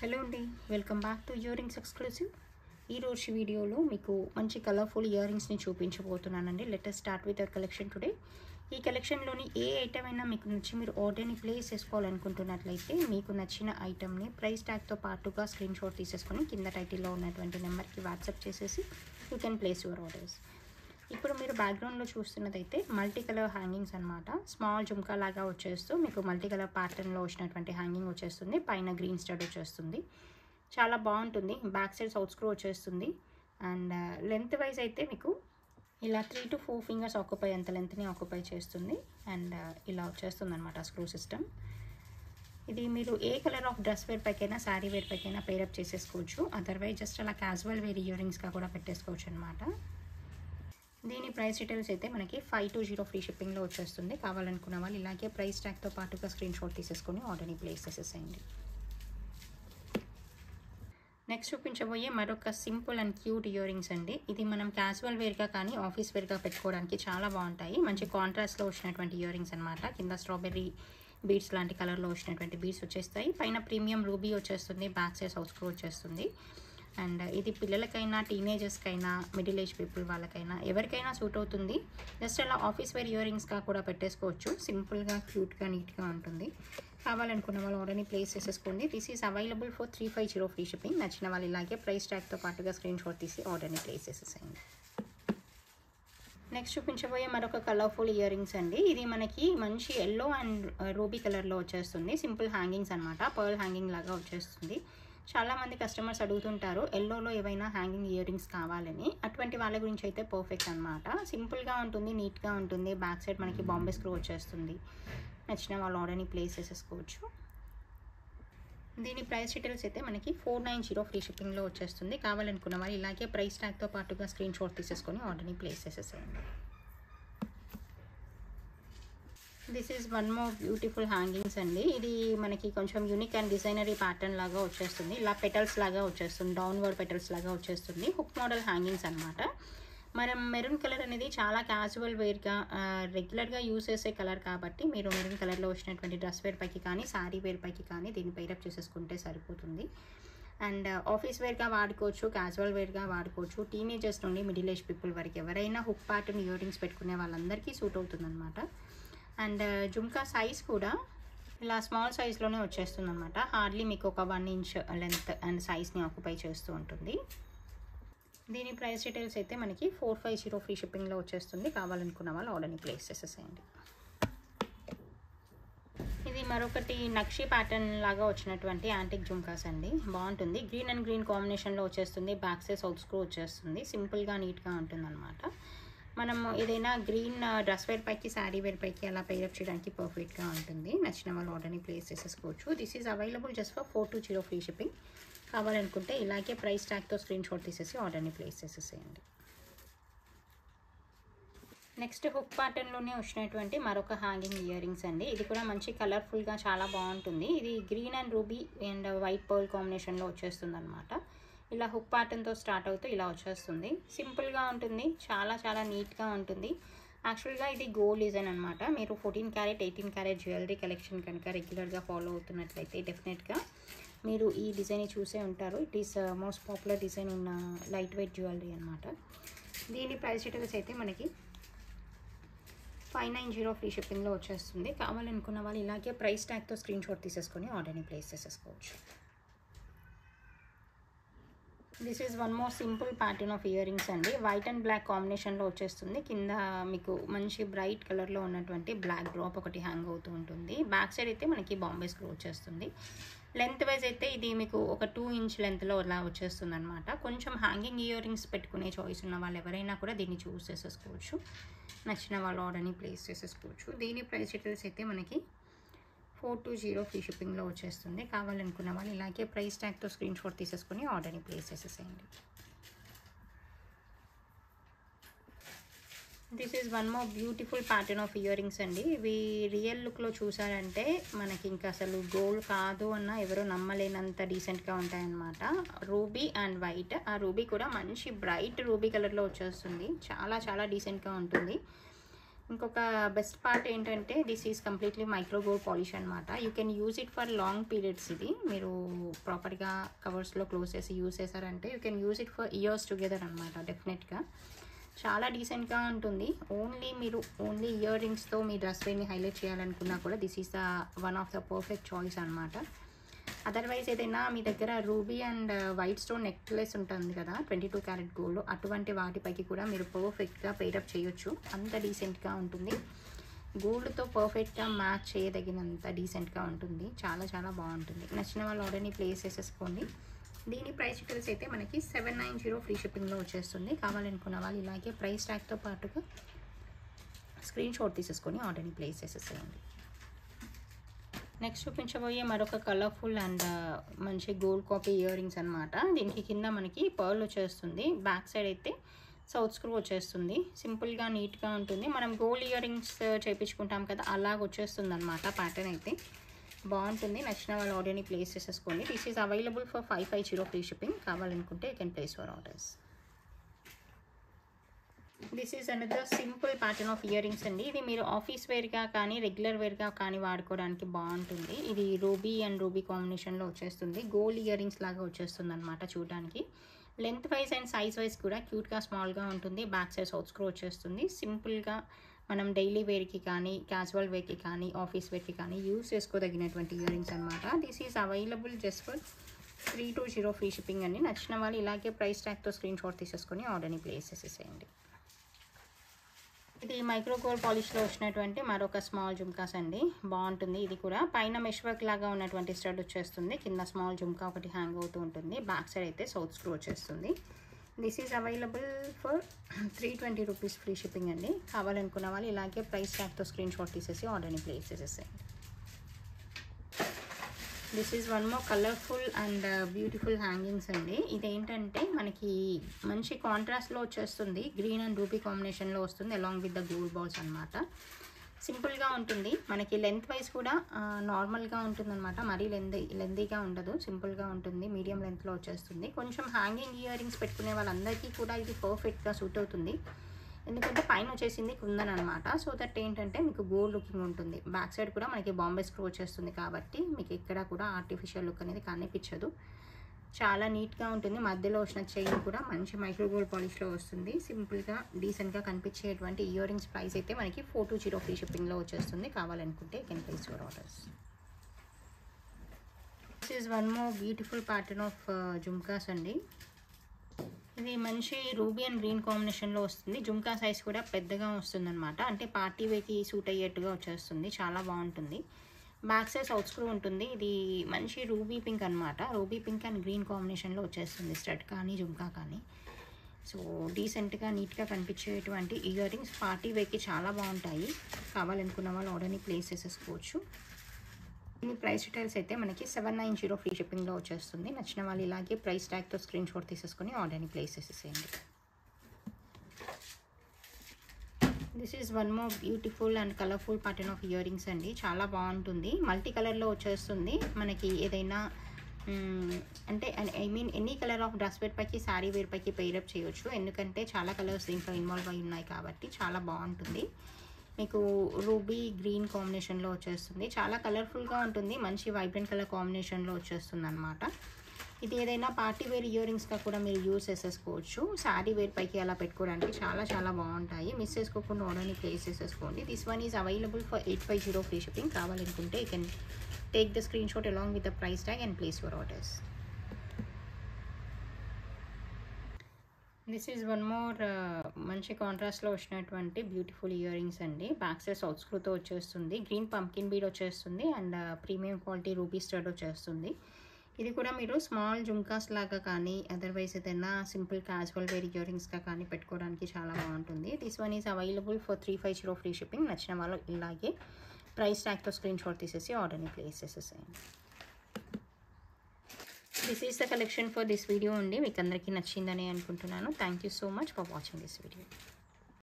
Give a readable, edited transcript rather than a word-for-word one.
Hello అండి, welcome back to ear rings exclusive. ఈ రోజు వీడియోలో మీకు మంచి కలర్ఫుల్ ఇయర్ రింగ్స్ని చూపించబోతున్నానండి. Let start with our collection today. ఈ కలెక్షన్లోని ఏ ఐటమ్ అయినా మీకు నచ్చి మీరు ఆర్డర్ని ప్లేస్ చేసుకోవాలనుకుంటున్నట్లయితే మీకు నచ్చిన ఐటమ్ని ప్రైస్ ట్యాగ్తో పాటుగా స్క్రీన్ షాట్ తీసేసుకొని కింద టైటిల్లో ఉన్నటువంటి నెంబర్కి వాట్సాప్ చేసేసి you can place your orders. ఇప్పుడు మీరు బ్యాక్గ్రౌండ్లో చూస్తున్నదైతే మల్టీ కలర్ హ్యాంగింగ్స్ అనమాట. స్మాల్ జుమ్కా లాగా వచ్చేస్తూ మీకు మల్టీ కలర్ ప్యాటర్న్లో వచ్చినటువంటి హ్యాంగింగ్ వచ్చేస్తుంది. పైన గ్రీన్ స్టడ్ వచ్చేస్తుంది. చాలా బాగుంటుంది. బ్యాక్ సైడ్ సౌత్ స్క్రూ వచ్చేస్తుంది. అండ్ లెంత్ వైజ్ అయితే మీకు ఇలా 3 to 4 ఫింగర్స్ ఆక్యుపై అంత లెంత్ని ఆక్యుపై చేస్తుంది. అండ్ ఇలా వచ్చేస్తుంది అనమాట స్క్రూ సిస్టమ్. ఇది మీరు ఏ కలర్ ఆఫ్ డ్రెస్ వేర్ పైకైనా శారీ వేర్ పైకైనా పేరప్ చేసేసుకోవచ్చు. అదర్వైజ్ జస్ట్ అలా క్యాజువల్ వేర్ ఇయర్ రింగ్స్గా కూడా పెట్టేసుకోవచ్చు అనమాట. దీని ప్రైస్ డీటెయిల్స్ అయితే మనకి 520 ఫ్రీ షిప్పింగ్లో వచ్చేస్తుంది. కావాలనుకున్న వాళ్ళు ఇలాగే ప్రైస్ ట్యాగ్తో పాటుగా స్క్రీన్ షాట్ తీసేసుకొని ఆర్డర్ని ప్లేస్ చేసేసేయండి. నెక్స్ట్ చూపించబోయే మరొక simple and cute ear rings అండి. ఇది మనం క్యాజువల్ వేర్గా కానీ ఆఫీస్ వేర్గా పెట్టుకోవడానికి చాలా బాగుంటాయి. మంచి కాంట్రాస్ట్లో వచ్చినటువంటి ఇయర్ రింగ్స్ అనమాట. కింద స్ట్రాబెర్రీ బీడ్స్ లాంటి కలర్లో వచ్చినటువంటి బీడ్స్ వచ్చేస్తాయి. పైన ప్రీమియం రూబీ వచ్చేస్తుంది. బ్యాక్ సైడ్ సౌత్ స్క్రూ వచ్చేస్తుంది. అండ్ ఇది పిల్లలకైనా టీనేజర్స్కైనా మిడిల్ ఏజ్ పీపుల్ వాళ్ళకైనా ఎవరికైనా సూట్ అవుతుంది. జస్ట్ అలా ఆఫీస్ వేర్ ఇయర్ రింగ్స్గా కూడా పెట్టేసుకోవచ్చు. సింపుల్గా క్యూట్గా నీట్గా ఉంటుంది. కావాలనుకున్న వాళ్ళు ఆర్డర్ని ప్లేస్ చేసేసుకోండి. This is available for 350 free shipping. నచ్చిన వాళ్ళు ఇలాగే ప్రైస్ ట్యాగ్తో పాటుగా స్క్రీన్ షాట్ తీసి ఆర్డర్ని ప్లేస్ చేసేసేయండి. నెక్స్ట్ చూపించబోయే మరొక కలర్ఫుల్ ఇయర్ రింగ్స్ అండి. ఇది మనకి మంచి ఎల్లో అండ్ రూబీ కలర్లో వచ్చేస్తుంది. సింపుల్ హ్యాంగింగ్స్ అనమాట. పర్ల్ హ్యాంగింగ్ లాగా వచ్చేస్తుంది. చాలామంది కస్టమర్స్ అడుగుతుంటారు ఎల్లోలో ఏవైనా హ్యాంగింగ్ ఇయర్ రింగ్స్ కావాలని. అటువంటి వాళ్ళ గురించి అయితే పర్ఫెక్ట్ అనమాట. సింపుల్గా ఉంటుంది, నీట్గా ఉంటుంది. బ్యాక్ సైడ్ మనకి బాంబే స్క్రూ వచ్చేస్తుంది. నచ్చిన వాళ్ళు ఆర్డర్ని ప్లేస్ చేసేసుకోవచ్చు. దీని ప్రైస్ డీటెయిల్స్ అయితే మనకి 490 ఫ్రీ షిప్పింగ్లో వచ్చేస్తుంది. కావాలనుకున్న వాళ్ళు ఇలాగే ప్రైస్ ట్యాగ్తో పాటుగా స్క్రీన్ షాట్ తీసేసుకొని ఆర్డర్ని ప్లేస్ చేసేసేయండి. This is one more beautiful hangings అండి. ఇది మనకి కొంచెం యూనిక్ అండ్ డిజైనరీ ప్యాటర్న్ లాగా వచ్చేస్తుంది. ఇలా పెటల్స్ లాగా వచ్చేస్తుంది. డౌన్వర్డ్ పెటల్స్ లాగా వచ్చేస్తుంది. హుక్ మోడల్ హ్యాంగింగ్స్ అనమాట. మనం మెరూన్ కలర్ అనేది చాలా క్యాజువల్ వేర్గా రెగ్యులర్గా యూజ్ చేసే కలర్ కాబట్టి మీరు మెరూన్ కలర్లో వచ్చినటువంటి డ్రెస్ వేర్ పైకి కానీ శారీ వేర్ పైకి కానీ దీన్ని పేరప్ చేసేసుకుంటే సరిపోతుంది. అండ్ ఆఫీస్ వేర్గా వాడుకోవచ్చు, క్యాజువల్ వేర్గా వాడుకోవచ్చు. టీనేజర్స్ నుండి మిడిల్ ఏజ్ పీపుల్ వరకు ఎవరైనా హుక్ ప్యాటర్న్ ఇయర్ రింగ్స్ పెట్టుకునే వాళ్ళందరికీ సూట్ అవుతుంది అనమాట. అండ్ జుమ్కా సైజ్ కూడా ఇలా స్మాల్ సైజ్లోనే వచ్చేస్తుంది అనమాట. హార్డ్లీ మీకు ఒక 1 ఇంచ్ లెంత్ అండ్ సైజ్ని ఆక్యుపై చేస్తూ ఉంటుంది. దీని ప్రైస్ డీటెయిల్స్ అయితే మనకి 450 ఫ్రీ షిప్పింగ్లో వచ్చేస్తుంది. కావాలనుకున్న వాళ్ళు ఆర్డర్ని ప్లేస్ చేసేసేయండి. ఇది మరొకటి నక్షి ప్యాటర్న్ లాగా వచ్చినటువంటి యాంటిక్ జుమ్కాస్ అండి. బాగుంటుంది. గ్రీన్ అండ్ గ్రీన్ కాంబినేషన్లో వచ్చేస్తుంది. బ్యాక్ సైడ్ సౌత్ స్క్రూ వచ్చేస్తుంది. సింపుల్గా నీట్గా ఉంటుంది అనమాట. మనం ఏదైనా గ్రీన్ డ్రెస్ వేర్ పైకి శారీ వేర్ పైకి అలా పేరప్ చేయడానికి పర్ఫెక్ట్గా ఉంటుంది. నచ్చిన వాళ్ళు ఆర్డర్ని ప్లేస్ చేసేసుకోవచ్చు. This is available just for 420 free shipping. కావాలనుకుంటే ఇలాగే ప్రైస్ ట్యాగ్తో స్క్రీన్ షాట్ తీసేసి ఆర్డర్ని ప్లేస్ చేసేసేయండి. నెక్స్ట్ హుక్ ప్యాటర్న్లోనే వచ్చినటువంటి మరొక హ్యాంగింగ్ ఇయర్ రింగ్స్ అండి. ఇది కూడా మంచి కలర్ఫుల్గా చాలా బాగుంటుంది. ఇది green and ruby and white pearl కాంబినేషన్లో వచ్చేస్తుంది అనమాట. ఇలా హుక్ ప్యాటర్న్తో స్టార్ట్ అవుతూ ఇలా వచ్చేస్తుంది. సింపుల్గా ఉంటుంది. చాలా చాలా నీట్గా ఉంటుంది. యాక్చువల్గా ఇది గోల్డ్ డిజైన్ అనమాట. మీరు 14 క్యారెట్ 18 క్యారెట్ జ్యువెలరీ కలెక్షన్ కనుక రెగ్యులర్గా ఫాలో అవుతున్నట్లయితే డెఫినెట్గా మీరు ఈ డిజైన్ చూసే ఉంటారు. It is most popular design ఉన్న లైట్ వెయిట్ జ్యువెలరీ అనమాట. దీని ప్రైస్ డీటెయిల్స్ అయితే మనకి 590 ఫ్రీ షిప్పింగ్లో వచ్చేస్తుంది. కావాలనుకున్న వాళ్ళు ఇలాగే ప్రైస్ ట్యాగ్తో స్క్రీన్ షాట్ తీసేసుకొని ఆర్డర్ని ప్లేస్ చేసేసుకోవచ్చు. This is one more simple pattern of ear rings అండి. వైట్ అండ్ బ్లాక్ కాంబినేషన్లో వచ్చేస్తుంది. కింద మీకు మంచి బ్రైట్ కలర్లో ఉన్నటువంటి బ్లాక్ డ్రాప్ ఒకటి హ్యాంగ్ అవుతూ ఉంటుంది. బ్యాక్ సైడ్ అయితే మనకి బాంబే స్క్రూ వచ్చేస్తుంది. లెంత్ వైజ్ అయితే ఇది మీకు ఒక 2 ఇంచ్ లెంత్లో అలా వచ్చేస్తుంది అనమాట. కొంచెం హ్యాంగింగ్ ఇయర్ రింగ్స్ పెట్టుకునే చాయిస్ ఉన్న వాళ్ళు ఎవరైనా కూడా దీన్ని చూస్ చేసేసుకోవచ్చు. నచ్చిన వాళ్ళు ఆర్డర్ని ప్లేస్ చేసేసుకోవచ్చు. దీని ప్రైస్ డీటెయిల్స్ అయితే మనకి 420 ఫ్రీ షిప్పింగ్లో వచ్చేస్తుంది. కావాలనుకున్న వాళ్ళు ఇలాగే ప్రైస్ ట్యాగ్తో స్క్రీన్ షాట్ తీసేసుకొని ఆర్డర్ని ప్లేస్ చేసేసేయండి. This is one more beautiful pattern of ear rings అండి. ఇవి రియల్ లుక్లో చూసారంటే మనకి ఇంకా అసలు గోల్డ్ కాదు అన్న ఎవరో నమ్మలేనంత డీసెంట్గా ఉంటాయన్నమాట. Ruby and white. ఆ రూబీ కూడా మంచి బ్రైట్ రూబీ కలర్లో వచ్చేస్తుంది. చాలా చాలా డీసెంట్గా ఉంటుంది. ఇంకొక బెస్ట్ పార్ట్ ఏంటంటే this is completely micro gold polish అనమాట. You can use it for long periods. ఇది మీరు ప్రాపర్గా కవర్స్లో క్లోజ్ చేసి యూజ్ చేశారంటే you can use it for years together అనమాట. డెఫినెట్గా చాలా డీసెంట్గా ఉంటుంది. ఓన్లీ ఇయర్ రింగ్స్తో మీ డ్రెస్ వేర్ని హైలైట్ చేయాలనుకున్నా కూడా this is the one of the perfect choice అనమాట. అదర్వైజ్ ఏదైనా మీ దగ్గర ruby and white stone necklace ఉంటుంది కదా 22 క్యారెట్ గోల్డ్, అటువంటి వాటిపైకి కూడా మీరు పర్ఫెక్ట్గా పేరప్ చేయొచ్చు. అంత డీసెంట్గా ఉంటుంది. గోల్డ్తో పర్ఫెక్ట్గా మ్యాచ్ చేయదగినంత డీసెంట్గా ఉంటుంది. చాలా చాలా బాగుంటుంది. నచ్చిన వాళ్ళు ఆర్డర్ని ప్లేస్ చేసేసుకోండి. దీని ప్రైస్ డీటెయిల్స్ అయితే మనకి 790 ఫ్రీ షిప్పింగ్లో వచ్చేస్తుంది. కావాలనుకున్న వాళ్ళు ఇలాగే ప్రైస్ ట్యాగ్తో పాటుగా స్క్రీన్ షాట్ తీసేసుకొని ఆర్డర్ని ప్లేస్ చేసేసేయండి. నెక్స్ట్ చూపించబోయే మరొక కలర్ఫుల్ అండ్ మంచి గోల్డ్ కాపీ ఇయర్ రింగ్స్ అనమాట. దీనికి కింద మనకి పర్ల్ వచ్చేస్తుంది. బ్యాక్ సైడ్ అయితే సౌత్ స్క్రూ వచ్చేస్తుంది. సింపుల్గా నీట్గా ఉంటుంది. మనం గోల్డ్ ఇయర్ రింగ్స్ చేయించుకుంటాం కదా అలాగ వచ్చేస్తుంది అనమాట. ప్యాటర్న్ అయితే బాగుంటుంది. నచ్చిన వాళ్ళు ఆర్డర్ని ప్లేస్ చేసేసుకోండి. This is available for 550 free shipping. కావాలనుకుంటే you can place for orders. This is another simple pattern of ear rings అండి. ఇది మీరు ఆఫీస్ వేర్గా కానీ రెగ్యులర్ వేర్గా కానీ వాడుకోవడానికి బాగుంటుంది. ఇది రూబీ అండ్ రూబీ కాంబినేషన్లో వచ్చేస్తుంది. గోల్డ్ ఇయర్ రింగ్స్ లాగా వచ్చేస్తుంది అనమాట చూడడానికి. Length wise and size wise కూడా క్యూట్గా స్మాల్గా ఉంటుంది. బ్యాక్ సైడ్ సౌత్ స్క్రూ వచ్చేస్తుంది. సింపుల్గా మనం డైలీ వేర్కి కానీ క్యాజువల్ వేర్కి కానీ ఆఫీస్ వేర్కి కానీ యూస్ చేసుకోదగినటువంటి ఇయర్ రింగ్స్ అనమాట. This is available just for 320 free shipping అండి. నచ్చిన వాళ్ళు ఇలాగే ప్రైస్ ట్యాగ్తో స్క్రీన్ షాట్ తీసేసుకొని ఆర్డర్ని ప్లేస్ చేసేసేయండి. ఇది మైక్రో గోల్డ్ పాలిష్లో వచ్చినటువంటి మరొక స్మాల్ జుమ్కాస్ అండి. బాగుంటుంది. ఇది కూడా పైన మెష్ వర్క్ లాగా ఉన్నటువంటి స్టడ్ వచ్చేస్తుంది. కింద స్మాల్ జుమ్కా ఒకటి హ్యాంగ్ అవుతూ ఉంటుంది. బ్యాక్ సైడ్ అయితే సౌత్ స్క్రూ వచ్చేస్తుంది. This is available for 320 rupees free shipping అండి. కావాలనుకున్న వాళ్ళు ఇలాగే ప్రైస్ ట్యాగ్తో స్క్రీన్ షాట్ తీసేసి ఆర్డర్ని ప్లేస్ చేసేసేయండి. This is one more colourful and beautiful hangings అండి. ఇదేంటంటే మనకి మంచి కాంట్రాస్ట్లో వచ్చేస్తుంది. గ్రీన్ అండ్ రూబీ కాంబినేషన్లో వస్తుంది along with the gold balls అనమాట. సింపుల్గా ఉంటుంది. మనకి లెంత్ వైజ్ కూడా నార్మల్గా ఉంటుందన్నమాట. మరీ లెందీగా ఉండదు. సింపుల్గా ఉంటుంది. మీడియం లెంత్లో వచ్చేస్తుంది. కొంచెం హ్యాంగింగ్ ఇయర్ రింగ్స్ పెట్టుకునే వాళ్ళందరికీ కూడా ఇది పర్ఫెక్ట్గా సూట్ అవుతుంది. ఎందుకంటే పైన వచ్చేసింది కుందన్ అనమాట. సో దట్ ఏంటంటే మీకు గోల్డ్ లుకింగ్ ఉంటుంది. బ్యాక్ సైడ్ కూడా మనకి బాంబే స్క్రూ వచ్చేస్తుంది కాబట్టి మీకు ఎక్కడ కూడా ఆర్టిఫిషియల్ లుక్ అనేది కనిపించదు. చాలా నీట్గా ఉంటుంది. మధ్యలో వచ్చిన చైన్ కూడా మంచి మైక్రో గోల్డ్ పాలిష్లో వస్తుంది. సింపుల్గా డీసెంట్గా కనిపించేటువంటి ఇయర్ రింగ్స్ ప్రైస్ అయితే మనకి 420 ఫ్రీ షిప్పింగ్లో వచ్చేస్తుంది. కావాలనుకుంటే you can place your orders. This is one more beautiful pattern of jhumkas అండి. ఇది మంచి రూబీ అండ్ గ్రీన్ కాంబినేషన్లో వస్తుంది. జుమ్కా సైజ్ కూడా పెద్దగా వస్తుంది అనమాట. అంటే పార్టీ వేకి సూట్ అయ్యేట్టుగా వచ్చేస్తుంది. చాలా బాగుంటుంది. బ్యాక్ సైడ్ సౌత్ స్క్రూ ఉంటుంది. ఇది మంచి రూబీ పింక్ అనమాట. రూబీ పింక్ అండ్ గ్రీన్ కాంబినేషన్లో వచ్చేస్తుంది స్టడ్ కానీ జుమ్కా కానీ. సో డీసెంట్గా నీట్గా కనిపించేటువంటి ఇయర్ రింగ్స్ పార్టీ వేకి చాలా బాగుంటాయి. కావాలనుకున్న వాళ్ళు ఆర్డర్ని ప్లేస్ చేసేసుకోవచ్చు. దీని ప్రైస్ డీటెయిల్స్ అయితే మనకి 790 ఫ్రీ షిప్పింగ్లో వచ్చేస్తుంది. నచ్చిన వాళ్ళు ఇలాగే ప్రైస్ ట్యాగ్తో స్క్రీన్ షాట్ తీసేసుకొని ఆర్డర్ని ప్లేస్ చేసేసేయండి. This is one more beautiful and colourful pattern of ear rings అండి. చాలా బాగుంటుంది. మల్టీ కలర్లో వచ్చేస్తుంది. మనకి ఏదైనా అంటే I mean any colour of dress wear పైకి శారీ వేర్ పైకి పెయిరప్ చేయొచ్చు. ఎందుకంటే చాలా కలర్స్ దీంట్లో ఇన్వాల్వ్ అయి ఉన్నాయి కాబట్టి చాలా బాగుంటుంది. మీకు రూబీ గ్రీన్ కాంబినేషన్లో వచ్చేస్తుంది. చాలా కలర్ఫుల్గా ఉంటుంది. మంచి వైబ్రెంట్ కలర్ కాంబినేషన్లో వచ్చేస్తుంది అనమాట. ఇది ఏదైనా పార్టీ వేర్ ఇయర్ రింగ్స్గా కూడా మీరు యూస్ చేసేసుకోవచ్చు. శారీ వేర్ పైకి అలా పెట్టుకోవడానికి చాలా చాలా బాగుంటాయి. మిస్ చేసుకోకుండా ఆర్డర్ని ప్లేస్ చేసేసుకోండి. This one is available for 850 free shipping. కావాలనుకుంటే you can take the screen shot along with the price tag and place your orders. This is one more మంచి కాంట్రాస్ట్లో వచ్చినటువంటి బ్యూటిఫుల్ ఇయర్ రింగ్స్ అండి. Back side south స్క్రూతో వచ్చేస్తుంది. Green pumpkin bead వచ్చేస్తుంది and premium quality ruby stud వచ్చేస్తుంది. ఇది కూడా మీరు స్మాల్ జుమ్కాస్ లాగా కానీ అదర్వైజ్ ఏదైనా సింపుల్ క్యాజువల్ వేర్ ఇయర్ రింగ్స్గా కానీ పెట్టుకోవడానికి చాలా బాగుంటుంది. This one is available for 350 free shipping. నచ్చిన వాళ్ళు ఇలాగే ప్రైస్ ట్యాగ్తో స్క్రీన్ షాట్ తీసేసి ఆర్డర్ని ప్లేస్ చేసేసేయండి. This is the collection for this video అండి. మీకు అందరికీ నచ్చిందని అనుకుంటున్నాను. Thank you so much for watching this video.